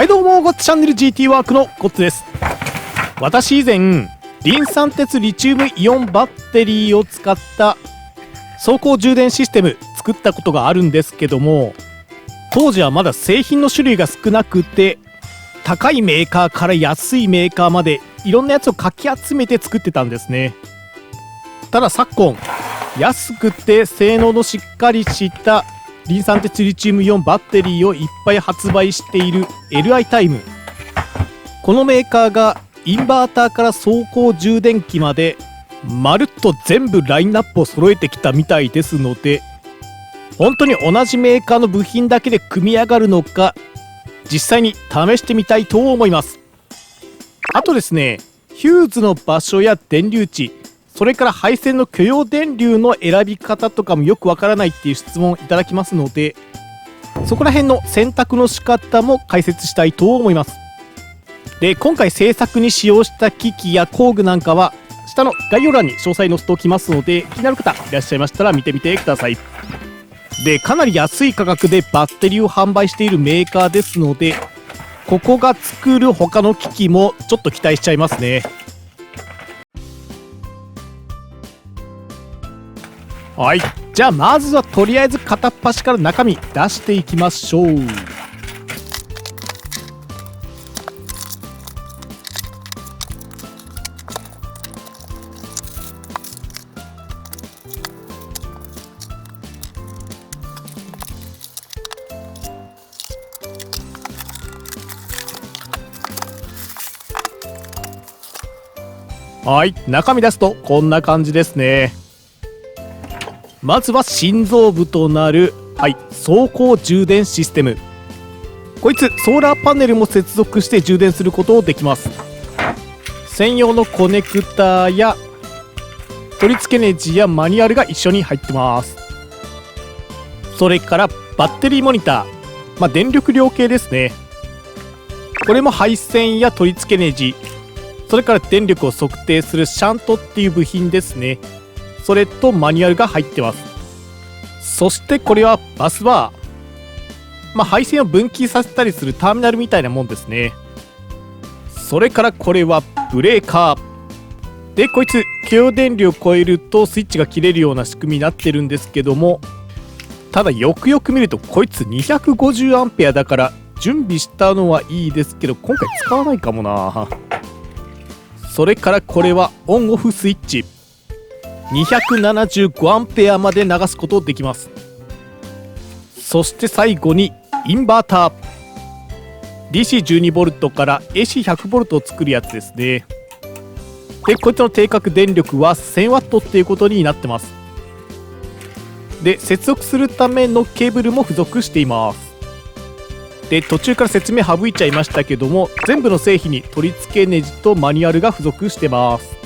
はいどうも、ゴッツチャンネル GT ワークのゴッツです。私以前リン酸鉄リチウムイオンバッテリーを使った走行充電システム作ったことがあるんですけども、当時はまだ製品の種類が少なくて、高いメーカーから安いメーカーまでいろんなやつをかき集めて作ってたんですね。ただ昨今、安くて性能のしっかりしたリン酸鉄リチウムイオンバッテリーをいっぱい発売している LI タイム、このメーカーがインバーターから走行充電器までまるっと全部ラインナップを揃えてきたみたいですので、本当に同じメーカーの部品だけで組み上がるのか、実際に試してみたいと思います。あとですね、ヒューズの場所や電流値、それから配線の許容電流の選び方とかもよくわからないっていう質問いただきますので、そこら辺の選択の仕方も解説したいと思います。で、今回制作に使用した機器や工具なんかは下の概要欄に詳細載せておきますので、気になる方いらっしゃいましたら見てみてください。で、かなり安い価格でバッテリーを販売しているメーカーですので、ここが作る他の機器もちょっと期待しちゃいますね。はい、じゃあまずはとりあえず片っ端から中身出していきましょう。はい、中身出すとこんな感じですね。まずは心臓部となる、走行充電システム。こいつソーラーパネルも接続して充電することできます。専用のコネクターや取り付けネジやマニュアルが一緒に入ってます。それからバッテリーモニター、電力量計ですね。これも配線や取り付けネジ、それから電力を測定するシャントっていう部品ですね。それとマニュアルが入ってます。そしてこれはバスバー、配線を分岐させたりするターミナルみたいなもんですね。それからこれはブレーカーで、こいつ許容電流を超えるとスイッチが切れるような仕組みになってるんですけども、ただよくよく見るとこいつ 250A だから準備したのはいいですけど、今回使わないかもな。それからこれはオンオフスイッチ、275A まで流すことできます。そして最後にインバーター、 DC12V から AC100V を作るやつですね。で、こいつの定格電力は 1000W っていうことになってます。で、接続するためのケーブルも付属しています。で、途中から説明省いちゃいましたけども、全部の製品に取り付けネジとマニュアルが付属してます。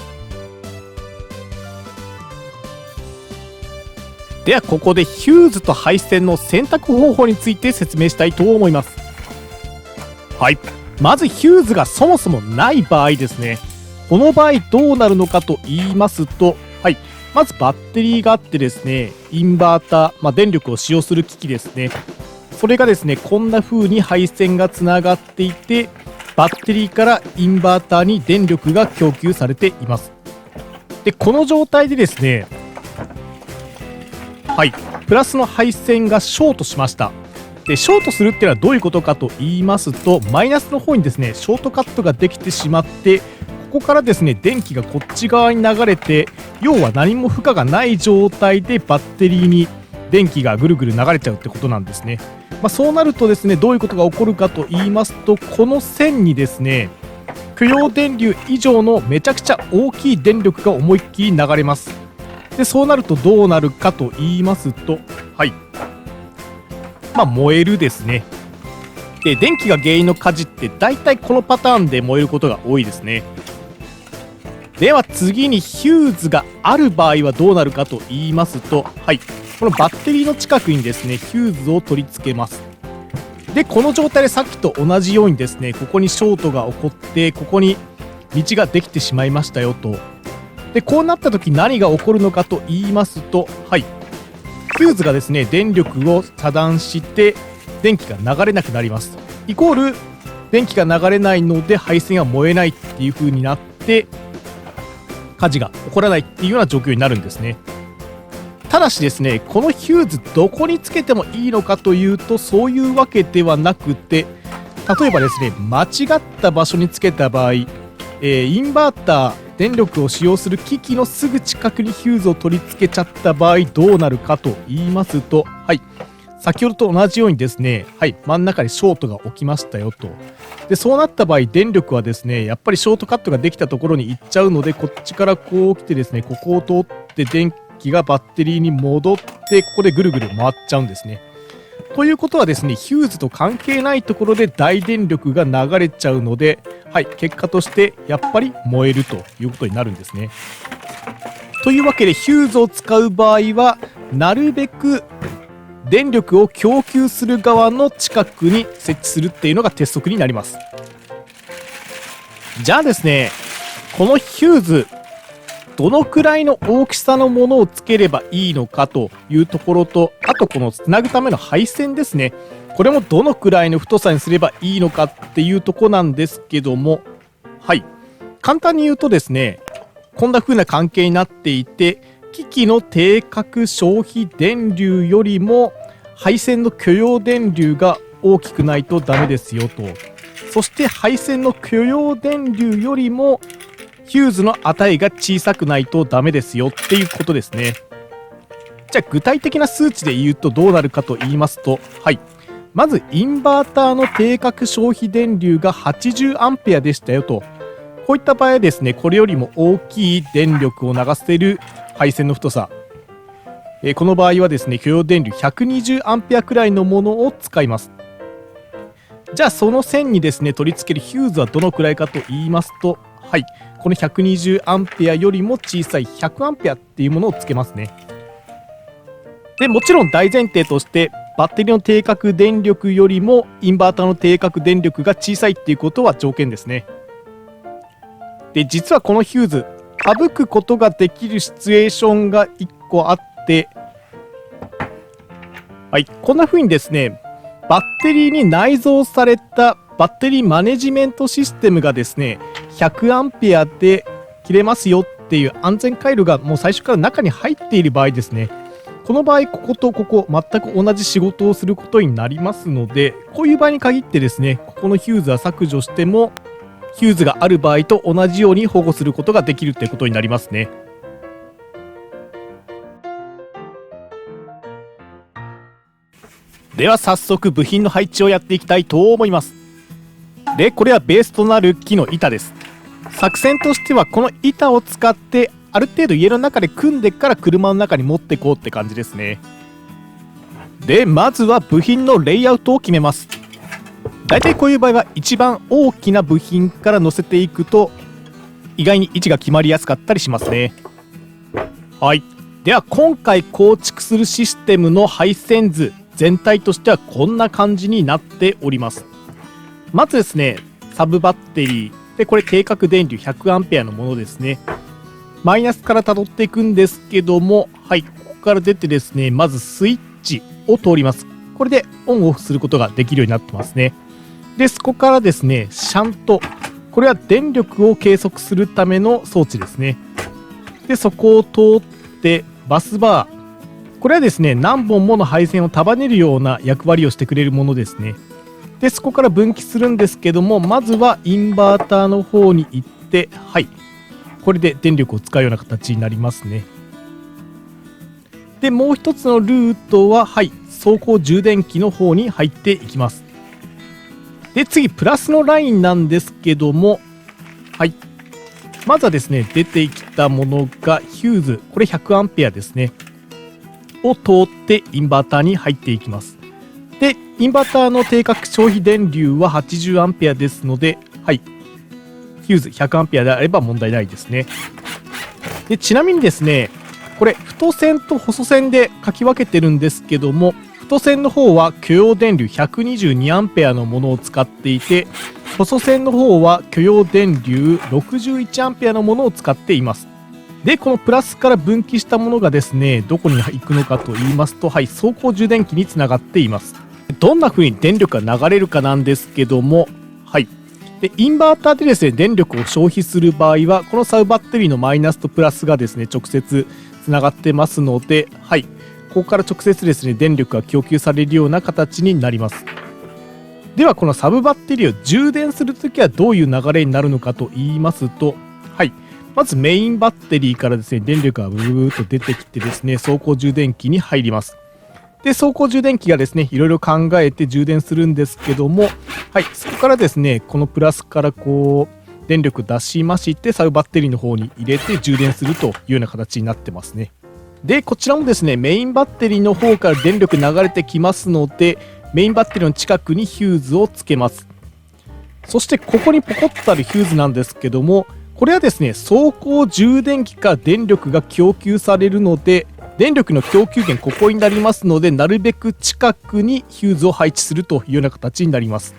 ではここでヒューズと配線の選択方法について説明したいと思います。はい、まずヒューズがそもそもない場合ですね。この場合どうなるのかと言いますと、まずバッテリーがあってですね、インバーター、電力を使用する機器ですね。それがですね、こんな風に配線がつながっていて、バッテリーからインバーターに電力が供給されています。で、この状態でですね、プラスの配線がショートしました。で、ショートするっていうのはどういうことかと言いますと、マイナスの方にですねショートカットができてしまって、ここからですね電気がこっち側に流れて、要は何も負荷がない状態でバッテリーに電気がぐるぐる流れちゃうってことなんですね。そうなるとですね、どういうことが起こるかと言いますと、この線にですね許容電流以上のめちゃくちゃ大きい電力が思いっきり流れます。で、そうなるとどうなるかと言いますと、燃えるですね。で、電気が原因の火事って大体このパターンで燃えることが多いですね。では次にヒューズがある場合はどうなるかと言いますと、このバッテリーの近くにですねヒューズを取り付けます。で、この状態でさっきと同じようにですね、ここにショートが起こって、ここに道ができてしまいましたよと。で、こうなった時何が起こるのかと言いますと、フューズがですね電力を遮断して電気が流れなくなります。イコール電気が流れないので配線は燃えないっていう風になって火事が起こらないっていうような状況になるんですね。ただしですね、このヒューズどこにつけてもいいのかというと、そういうわけではなくて、例えばですね、間違った場所につけた場合、インバーター電力を使用する機器のすぐ近くにヒューズを取り付けちゃった場合どうなるかと言いますと、先ほどと同じようにですね、真ん中でショートが起きましたよと。でそうなった場合、電力はですね、やっぱりショートカットができたところに行っちゃうので、こっちからこう来てですね、ここを通って電気がバッテリーに戻って、ここでぐるぐる回っちゃうんですね。ということはですね、ヒューズと関係ないところで大電力が流れちゃうので、結果としてやっぱり燃えるということになるんですね。というわけで、ヒューズを使う場合はなるべく電力を供給する側の近くに設置するっていうのが鉄則になります。じゃあですね、このヒューズどのくらいの大きさのものをつければいいのかというところと、あとこのつなぐための配線ですね、これもどのくらいの太さにすればいいのかっていうとこなんですけども、簡単に言うとですね、こんな風な関係になっていて、機器の定格消費電流よりも配線の許容電流が大きくないとダメですよと。そして配線の許容電流よりもヒューズの値が小さくないとダメですよっていうことですね。じゃあ具体的な数値で言うとどうなるかと言いますと、まずインバーターの定格消費電流が80アンペアでしたよと。こういった場合はですね、これよりも大きい電力を流せる配線の太さ、この場合はですね、許容電流120アンペアくらいのものを使います。じゃあその線にですね取り付けるヒューズはどのくらいかと言いますと、この120アンペアよりも小さい100アンペアっていうものをつけますね。でもちろん大前提としてバッテリーの定格電力よりもインバーターの定格電力が小さいっていうことは条件ですね。で実はこのヒューズ省くことができるシチュエーションが1個あって、こんな風にですね、バッテリーに内蔵されたバッテリーマネジメントシステムがですね100アンペアで切れますよっていう安全回路がもう最初から中に入っている場合ですね、この場合こことここ全く同じ仕事をすることになりますので、こういう場合に限ってですね、ここのヒューズは削除してもヒューズがある場合と同じように保護することができるということになりますね。では早速部品の配置をやっていきたいと思います。でこれはベースとなる木の板です。作戦としてはこの板を使ってある程度家の中で組んでから車の中に持ってこうって感じですね。でまずは部品のレイアウトを決めます。だいたいこういう場合は一番大きな部品から乗せていくと意外に位置が決まりやすかったりしますね。では今回構築するシステムの配線図全体としてはこんな感じになっております。まずですね、サブバッテリーでこれ定格電流100アンペアのものですね。マイナスから辿っていくんですけども、ここから出てですね、まずスイッチを通ります。これでオンオフすることができるようになってますね。でそこからですね、シャント、これは電力を計測するための装置ですね。でそこを通ってバスバー、これはですね何本もの配線を束ねるような役割をしてくれるものですね。でそこから分岐するんですけども、まずはインバーターの方に行って、これで電力を使うような形になりますね。でもう一つのルートは走行充電器の方に入っていきます。で次プラスのラインなんですけども、まずはですね出てきたものがヒューズ、これ100アンペアですねを通ってインバーターに入っていきます。でインバーターの定格消費電流は80アンペアですので、ヒューズ100アンペアであれば問題ないですね。でちなみにですね、これ太線と細線で書き分けてるんですけども、太線の方は許容電流122アンペアのものを使っていて、細線の方は許容電流61アンペアのものを使っています。でこのプラスから分岐したものがですねどこに行くのかと言いますと、走行充電器につながっています。どんな風に電力が流れるかなんですけども、でインバーターでですね電力を消費する場合はこのサブバッテリーのマイナスとプラスがですね直接つながってますので、はい、ここから直接ですね電力が供給されるような形になります。ではこのサブバッテリーを充電するときはどういう流れになるのかと言いますと、はい、まずメインバッテリーからですね電力がブーッと出てきてですね走行充電器に入ります。で走行充電器がですねいろいろ考えて充電するんですけども、はい、そこからですねこのプラスからこう電力出しましてサブバッテリーの方に入れて充電するというような形になってますね。でこちらもですねメインバッテリーの方から電力流れてきますのでメインバッテリーの近くにヒューズをつけます。そしてここにポコッとあるヒューズなんですけども、これはですね走行充電器から電力が供給されるので電力の供給源ここになりますのでなるべく近くにヒューズを配置するというような形になります。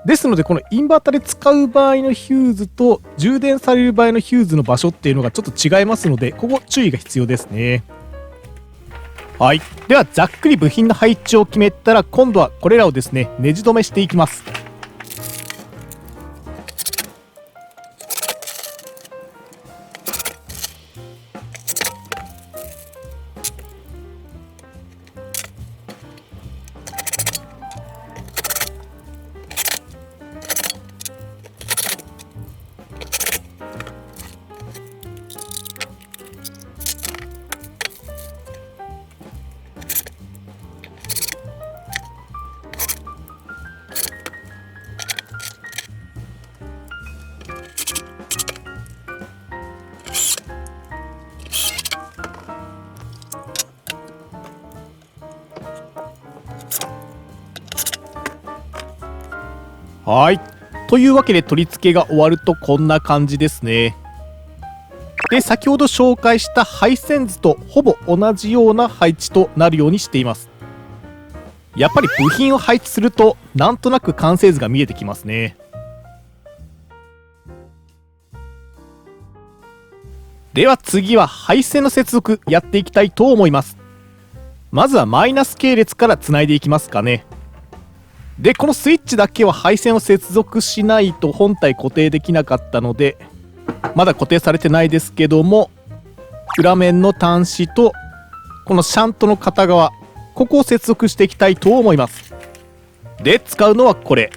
ですのでこのインバータで使う場合のヒューズと充電される場合のヒューズの場所っていうのがちょっと違いますのでここ注意が必要ですね。はい、ではざっくり部品の配置を決めたら今度はこれらをですねネジ止めしていきます。はい。というわけで取り付けが終わるとこんな感じですね。で、先ほど紹介した配線図とほぼ同じような配置となるようにしています。やっぱり部品を配置するとなんとなく完成図が見えてきますね。では次は配線の接続やっていきたいと思います。まずはマイナス系列からつないでいきますかね。でこのスイッチだけは配線を接続しないと本体固定できなかったのでまだ固定されてないですけども裏面の端子とこのシャントの片側ここを接続していきたいと思います。で使うのはこれ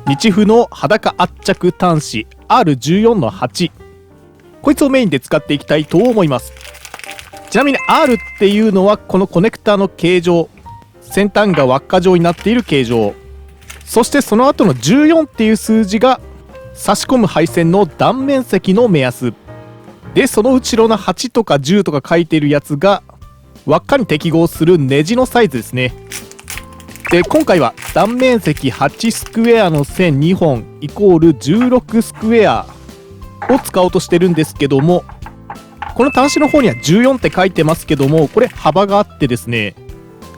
日フの裸圧着端子 R14 の8こいつをメインで使っていきたいと思います。ちなみに R っていうのはこのコネクタの形状先端が輪っか状になっている形状そしてその後の14っていう数字が差し込む配線の断面積の目安でその後ろの8とか10とか書いているやつが輪っかに適合するネジのサイズですね。で今回は断面積8スクエアの線2本イコール16スクエアを使おうとしてるんですけどもこの端子の方には14って書いてますけどもこれ幅があってですね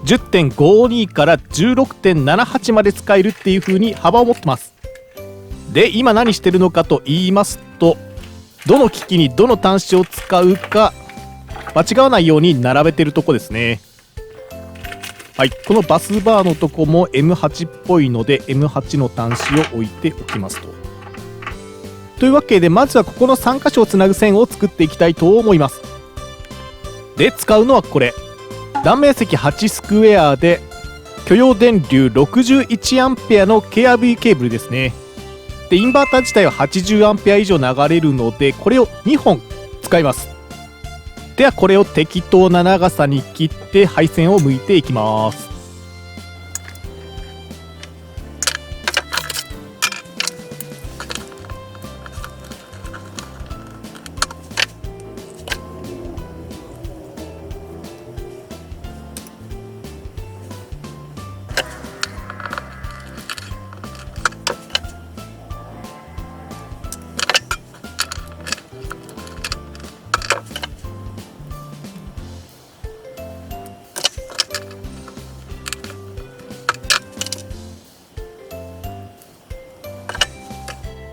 10.52 から 16.78 まで使えるっていう風に幅を持ってます。で今何してるのかと言いますとどの機器にどの端子を使うか間違わないように並べてるとこですね。はい、このバスバーのとこも M8 っぽいので M8 の端子を置いておきますというわけでまずはここの3箇所をつなぐ線を作っていきたいと思います。で使うのはこれ断面積8スクエアで許容電流 61A の KRV ケーブルですね。でインバーター自体は 80A 以上流れるのでこれを2本使います。ではこれを適当な長さに切って配線を向いていきます。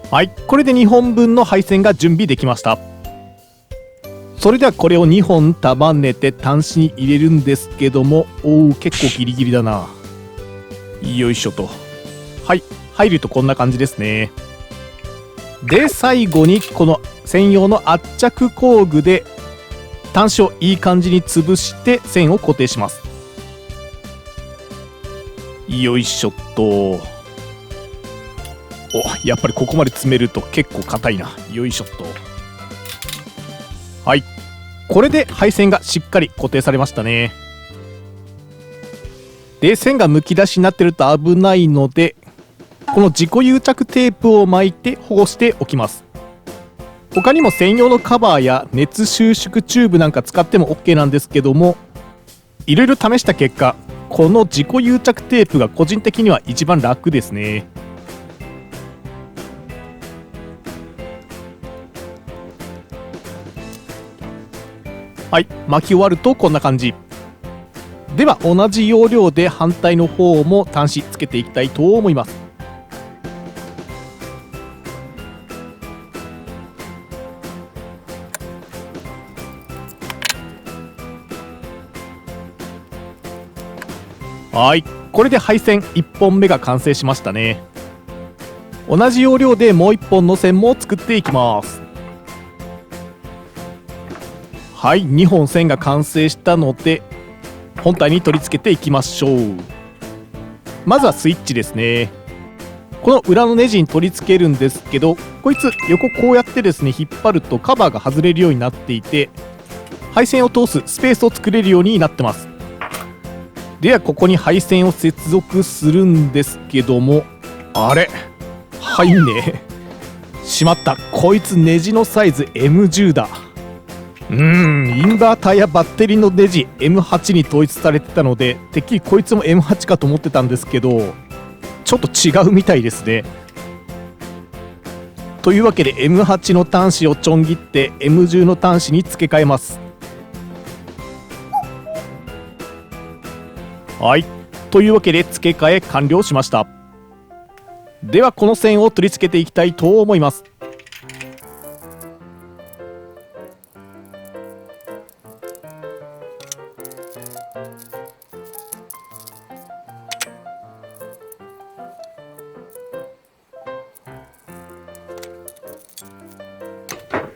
はい、これで2本分の配線が準備できました。それではこれを2本束ねて端子に入れるんですけども結構ギリギリだな。よいしょと。はい、入るとこんな感じですね。で最後にこの専用の圧着工具で端子をいい感じに潰して線を固定します。よいしょっと。お、やっぱりここまで詰めると結構硬いな。よいしょっと。はい、これで配線がしっかり固定されましたね。で線がむき出しになってると危ないので、この自己癒着テープを巻いて保護しておきます。他にも専用のカバーや熱収縮チューブなんか使っても OK なんですけども、いろいろ試した結果、この自己癒着テープが個人的には一番楽ですね。はい、巻き終わるとこんな感じでは、同じ要領で反対の方も端子つけていきたいと思います。はい、これで配線1本目が完成しましたね。同じ要領でもう1本の線も作っていきます。はい、2本線が完成したので本体に取り付けていきましょう。まずはスイッチですね。この裏のネジに取り付けるんですけど、こいつ横こうやってですね引っ張るとカバーが外れるようになっていて、配線を通すスペースを作れるようになってます。ではここに配線を接続するんですけども、あれ入んねえ。しまった、こいつネジのサイズ M10 だ。インバーターやバッテリーのネジ M8 に統一されてたので、てっきりこいつも M8 かと思ってたんですけど、ちょっと違うみたいですね。というわけで M8 の端子をちょん切って M10 の端子に付け替えます。はい、というわけで付け替え完了しました。ではこの線を取り付けていきたいと思います。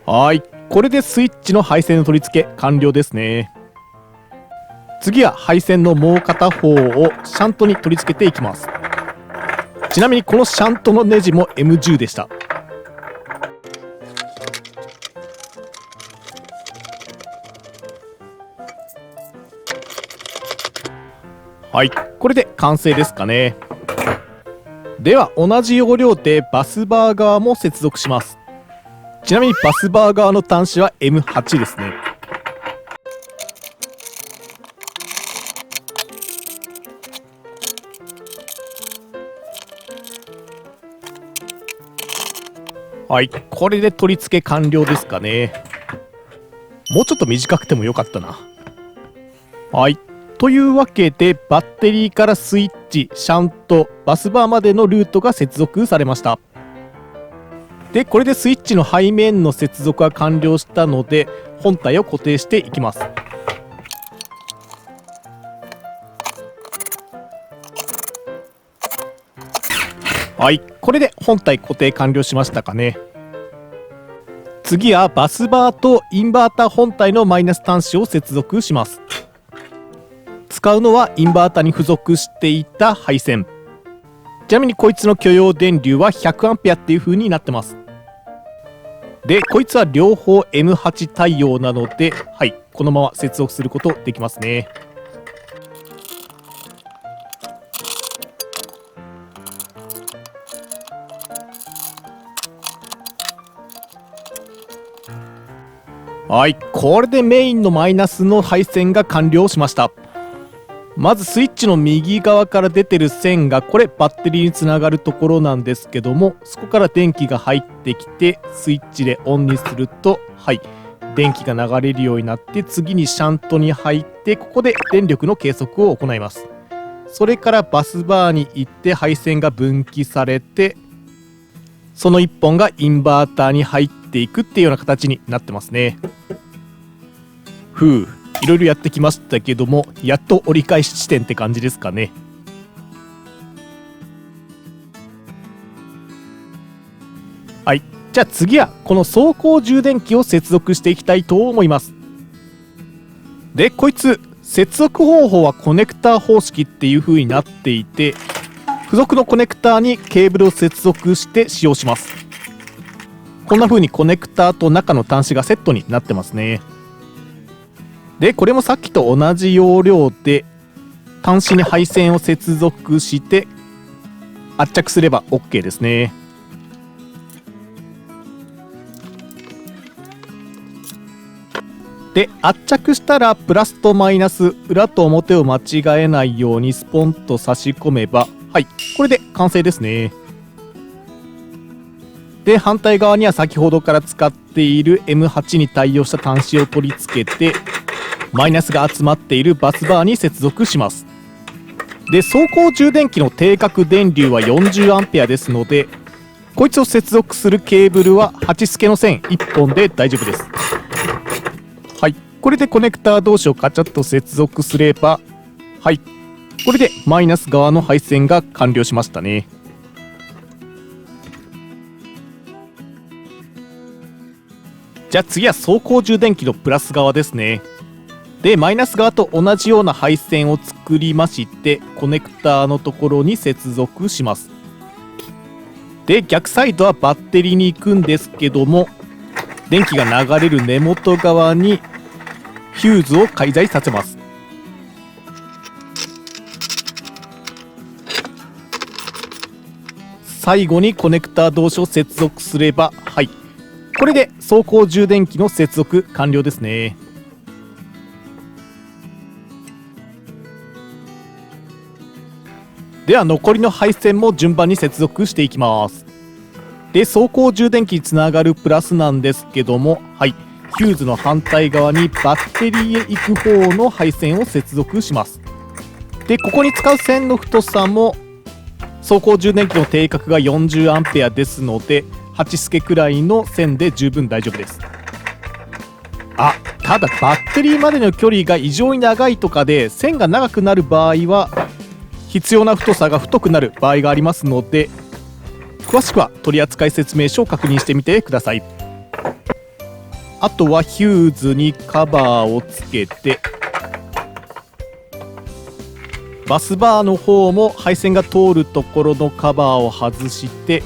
はい、これでスイッチの配線の取り付け完了ですね。次は配線のもう片方をシャントに取り付けていきます。ちなみにこのシャントのネジも M10 でした。はい、これで完成ですかね。では同じ要領でバスバー側も接続します。ちなみにバスバー側の端子は M8 ですね。はい、これで取り付け完了ですかね。もうちょっと短くてもよかったな。はい、というわけでバッテリーからスイッチ、シャント、バスバーまでのルートが接続されました。でこれでスイッチの背面の接続が完了したので本体を固定していきます。はい、これで本体固定完了しましたかね。次はバスバーとインバーター本体のマイナス端子を接続します。使うのはインバーターに付属していた配線。ちなみにこいつの許容電流は 100A っていう風になってます。でこいつは両方 M8 対応なので、はい、このまま接続することできますね。はい、これでメインのマイナスの配線が完了しました。まずスイッチの右側から出てる線がこれバッテリーにつながるところなんですけども、そこから電気が入ってきてスイッチでオンにすると、はい、電気が流れるようになって、次にシャントに入ってここで電力の計測を行います。それからバスバーに行って配線が分岐されて、その1本がインバーターに入っていくっていうような形になってますね。いろいろやってきましたけども、やっと折り返し地点って感じですかね。じゃあ次はこの走行充電器を接続していきたいと思います。でこいつ接続方法はコネクター方式っていう風になっていて、付属のコネクターにケーブルを接続して使用します。こんな風にコネクターと中の端子がセットになってますね。でこれもさっきと同じ要領で端子に配線を接続して圧着すれば OK ですね。で圧着したらプラスとマイナス、裏と表を間違えないようにスポンと差し込めば、はい、これで完成ですね。で反対側には先ほどから使っている M8 に対応した端子を取り付けて、マイナスが集まっているバスバーに接続します。で走行充電器の定格電流は 40A ですので、こいつを接続するケーブルは8透けの線1本で大丈夫です。はい、これでコネクター同士をカチャッと接続すれば、はい、これでマイナス側の配線が完了しましたね。じゃあ次は走行充電器のプラス側ですね。でマイナス側と同じような配線を作りまして、コネクターのところに接続します。で逆サイドはバッテリーに行くんですけども、電気が流れる根元側にヒューズを介在させます。最後にコネクター同士を接続すれば、はい、これで走行充電器の接続完了ですね。では残りの配線も順番に接続していきます。で走行充電器につながるプラスなんですけども、はい、ヒューズの反対側にバッテリーへ行く方の配線を接続します。でここに使う線の太さも走行充電器の定格が 40A ですので、8透けくらいの線で十分大丈夫です。ただバッテリーまでの距離が異常に長いとかで線が長くなる場合は必要な太さが太くなる場合がありますので、詳しくは取扱説明書を確認してみてください。あとはヒューズにカバーをつけて、バスバーの方も配線が通るところのカバーを外して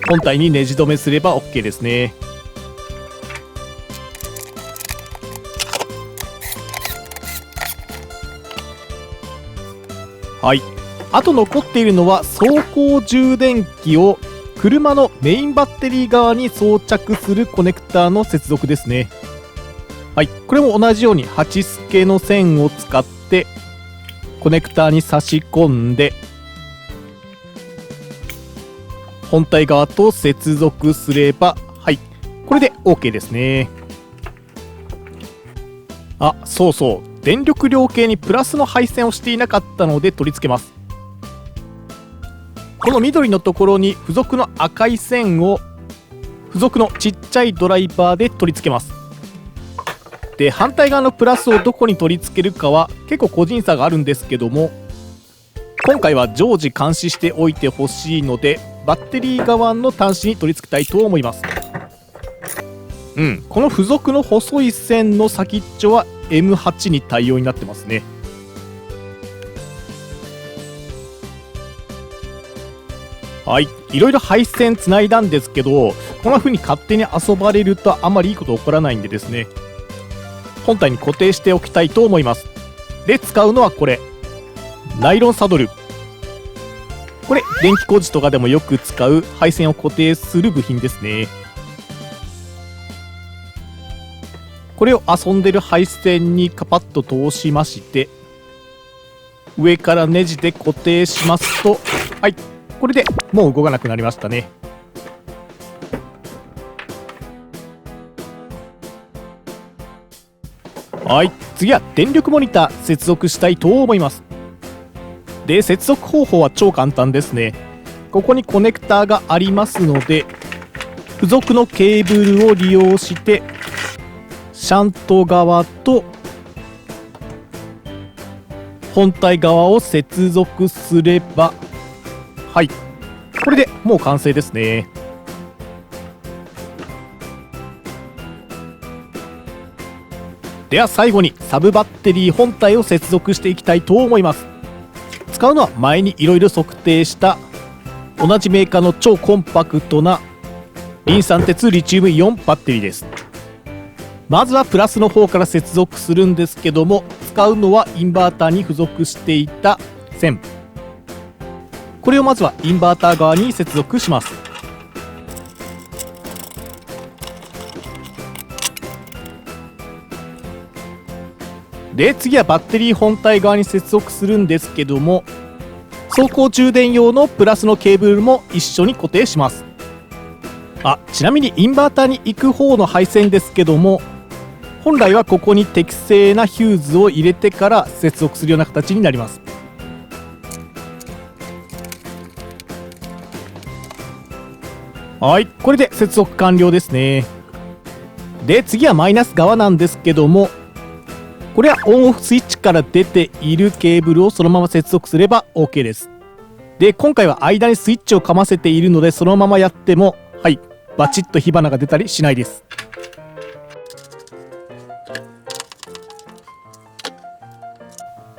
本体にネジ止めすれば OK ですね。はい、あと残っているのは走行充電器を車のメインバッテリー側に装着するコネクターの接続ですね。はい、これも同じように8透けの線を使ってコネクターに差し込んで本体側と接続すれば、はい、これで OK ですね。そうそう、電力量計にプラスの配線をしていなかったので取り付けます。この緑のところに付属の赤い線を付属のちっちゃいドライバーで取り付けます。で反対側のプラスをどこに取り付けるかは結構個人差があるんですけども、今回は常時監視しておいてほしいのでバッテリー側の端子に取り付けたいと思います。この付属の細い線の先っちょは M8 に対応になってますね。はい、いろいろ配線つないだんですけど、こんな風に勝手に遊ばれるとあまりいいこと起こらないんでですね、本体に固定しておきたいと思います。で使うのはこれ、ナイロンサドル。これ電気工事とかでもよく使う配線を固定する部品ですね。これを遊んでる配線にカパッと通しまして、上からネジで固定しますと、はい、これでもう動かなくなりましたね。はい、次は電力モニター接続したいと思います。で接続方法は超簡単ですね。ここにコネクターがありますので、付属のケーブルを利用してシャント側と本体側を接続すれば、はい、これでもう完成ですね。では最後にサブバッテリー本体を接続していきたいと思います。使うのは前にいろいろ測定した同じメーカーの超コンパクトなリン酸鉄リチウムイオンバッテリーです。まずはプラスの方から接続するんですけども、使うのはインバーターに付属していた線、これをまずはインバーター側に接続します。で次はバッテリー本体側に接続するんですけども、走行充電用のプラスのケーブルも一緒に固定します。ちなみにインバーターに行く方の配線ですけども、本来はここに適正なヒューズを入れてから接続するような形になります。はい、これで接続完了ですね。で次はマイナス側なんですけども、これはオンオフスイッチから出ているケーブルをそのまま接続すれば OK です。で今回は間にスイッチをかませているので、そのままやってもバチッと火花が出たりしないです。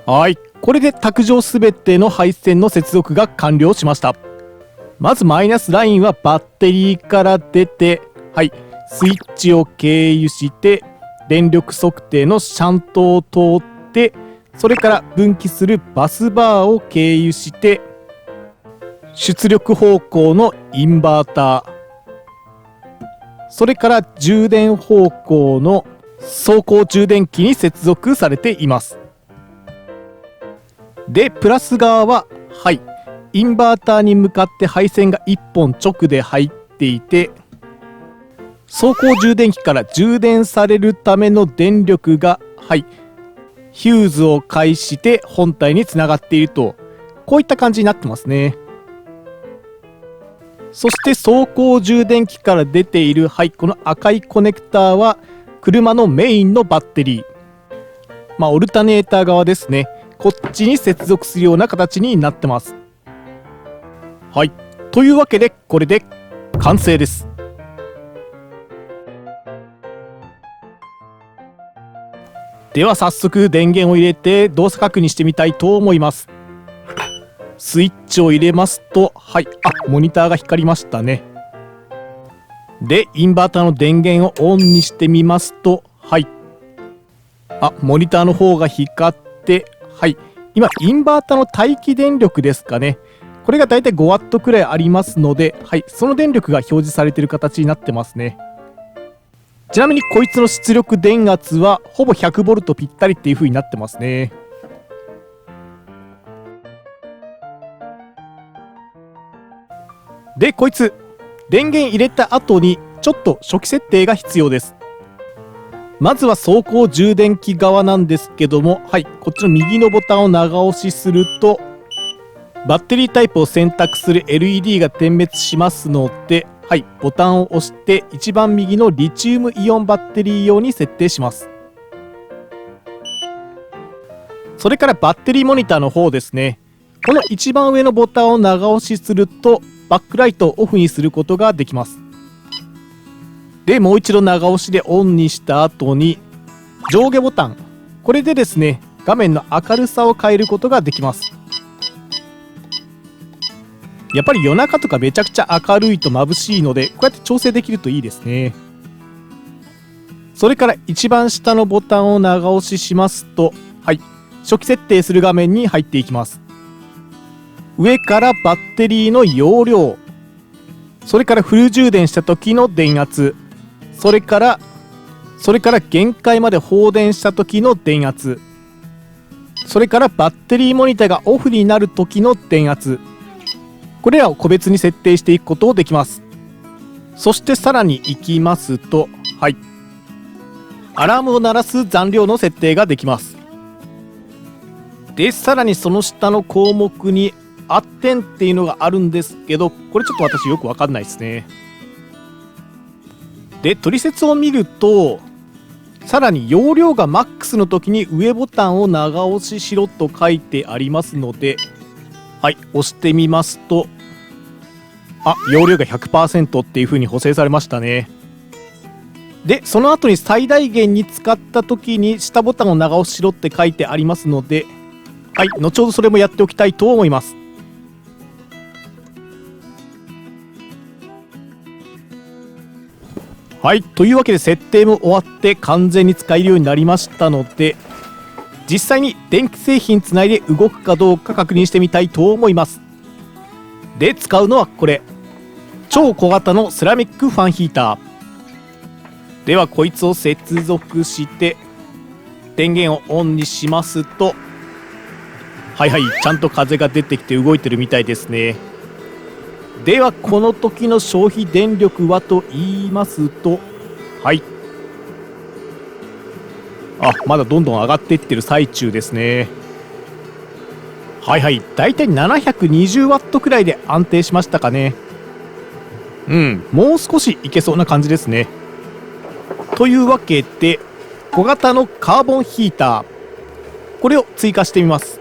はい、これで卓上すべての配線の接続が完了しました。まずマイナスラインはバッテリーから出て、スイッチを経由して電力測定のシャントを通って、それから分岐するバスバーを経由して出力方向のインバーター、それから充電方向の走行充電器に接続されています。でプラス側はインバーターに向かって配線が1本直で入っていて、走行充電器から充電されるための電力がヒューズを介して本体につながっていると、こういった感じになってますね。そして走行充電器から出ているこの赤いコネクターは車のメインのバッテリー、オルタネーター側ですね。こっちに接続するような形になってます。というわけでこれで完成です。では早速電源を入れて動作確認してみたいと思います。スイッチを入れますとモニターが光りましたね。でインバーターの電源をオンにしてみますとモニターの方が光って今インバーターの待機電力ですかね、これがだいたい 5W くらいありますので、その電力が表示されている形になってますね。ちなみにこいつの出力電圧はほぼ 100V ぴったりっていう風になってますね。でこいつ電源入れた後にちょっと初期設定が必要です。まずは走行充電器側なんですけども、こっちの右のボタンを長押しするとバッテリータイプを選択する LED が点滅しますので、ボタンを押して一番右のリチウムイオンバッテリー用に設定します。それからバッテリーモニターの方ですね、この一番上のボタンを長押しするとバックライトをオフにすることができます。でもう一度長押しでオンにした後に上下ボタン、これでですね画面の明るさを変えることができます。やっぱり夜中とかめちゃくちゃ明るいと眩しいので、こうやって調整できるといいですね。それから一番下のボタンを長押ししますと初期設定する画面に入っていきます。上からバッテリーの容量、それからフル充電した時の電圧、それから限界まで放電した時の電圧、それからバッテリーモニターがオフになる時の電圧、これらを個別に設定していくことができます。そしてさらに行きますとアラームを鳴らす残量の設定ができます。でさらにその下の項目に圧点っていうのがあるんですけど、これちょっと私よくわかんないですね。で取説を見ると、さらに容量がマックスの時に上ボタンを長押ししろと書いてありますので、押してみますと容量が 100% っていう風に補正されましたね。でその後に最大限に使った時に下ボタンを長押ししろって書いてありますので、はい、後ほどそれもやっておきたいと思います。はい、というわけで設定も終わって完全に使えるようになりましたので、実際に電気製品つないで動くかどうか確認してみたいと思います。で使うのはこれ、超小型のセラミックファンヒーターでは、こいつを接続して電源をオンにしますと、はいはい、ちゃんと風が出てきて動いてるみたいですね。ではこの時の消費電力はと言いますと、はい、まだどんどん上がっていってる最中ですね。はいはい、だいたい720ワットくらいで安定しましたかね。もう少しいけそうな感じですね。というわけで小型のカーボンヒーター、これを追加してみます。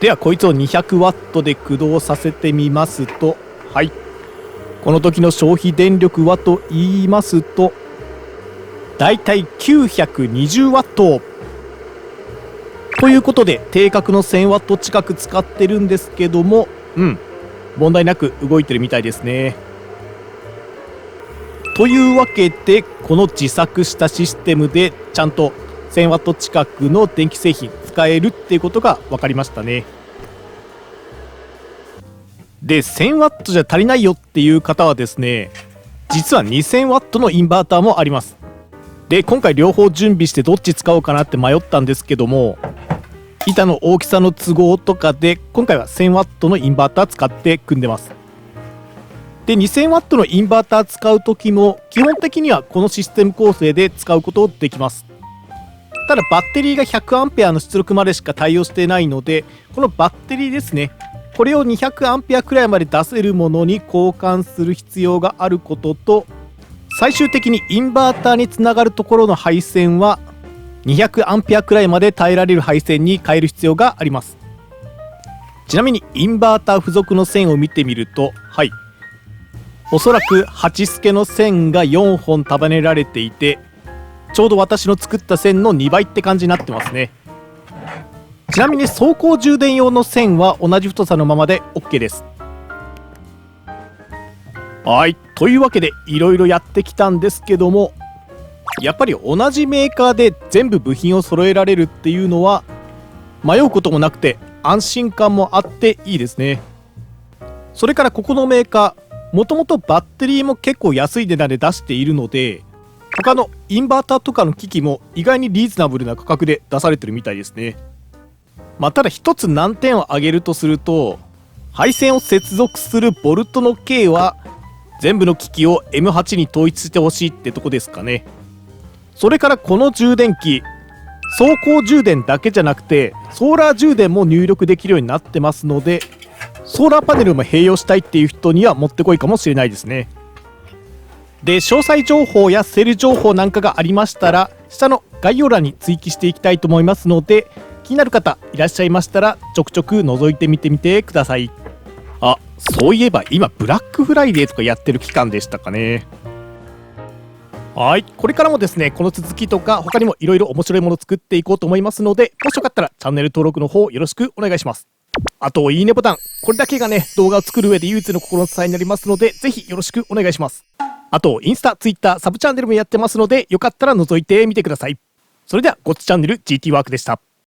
ではこいつを200ワットで駆動させてみますと、はい、この時の消費電力はと言いますと、だいたい920ワットということで、定格の1000ワット近く使ってるんですけども、問題なく動いてるみたいですね。というわけでこの自作したシステムでちゃんと1000ワット近くの電気製品使えるっていうことが分かりましたね。で1000ワットじゃ足りないよっていう方はですね、実は2000ワットのインバーターもあります。で今回両方準備してどっち使おうかなって迷ったんですけども、板の大きさの都合とかで今回は1000ワットのインバーター使って組んでます。で2000ワットのインバーター使う時も基本的にはこのシステム構成で使うことできます。ただバッテリーが100アンペアの出力までしか対応していないので、このバッテリーですね、これを200アンペアくらいまで出せるものに交換する必要があることと、最終的にインバーターにつながるところの配線は200アンペアくらいまで耐えられる配線に変える必要があります。ちなみにインバーター付属の線を見てみると、はい、おそらく8スケの線が4本束ねられていて、ちょうど私の作った線の2倍って感じになってますね。ちなみに走行充電用の線は同じ太さのままで OK です。はい、というわけでいろいろやってきたんですけども、やっぱり同じメーカーで全部部品を揃えられるっていうのは迷うこともなくて安心感もあっていいですね。それからここのメーカー、もともとバッテリーも結構安い値段で出しているので、他のインバーターとかの機器も意外にリーズナブルな価格で出されてるみたいですね。ただ一つ難点を挙げるとすると、配線を接続するボルトの径は全部の機器を M8 に統一してほしいってとこですかね。それからこの充電器、走行充電だけじゃなくてソーラー充電も入力できるようになってますので、ソーラーパネルも併用したいっていう人にはもってこいかもしれないですね。で詳細情報やセル情報なんかがありましたら下の概要欄に追記していきたいと思いますので、気になる方いらっしゃいましたらちょくちょく覗いてみてください。そういえば今ブラックフライデーとかやってる期間でしたかね。はい、これからもですねこの続きとか他にもいろいろ面白いものを作っていこうと思いますので、もしよかったらチャンネル登録の方よろしくお願いします。あといいねボタン、これだけがね動画を作る上で唯一の心の支えになりますので、ぜひよろしくお願いします。あとインスタ、ツイッター、サブチャンネルもやってますので、よかったら覗いてみてください。それではゴッツチャンネル GT ワークでした。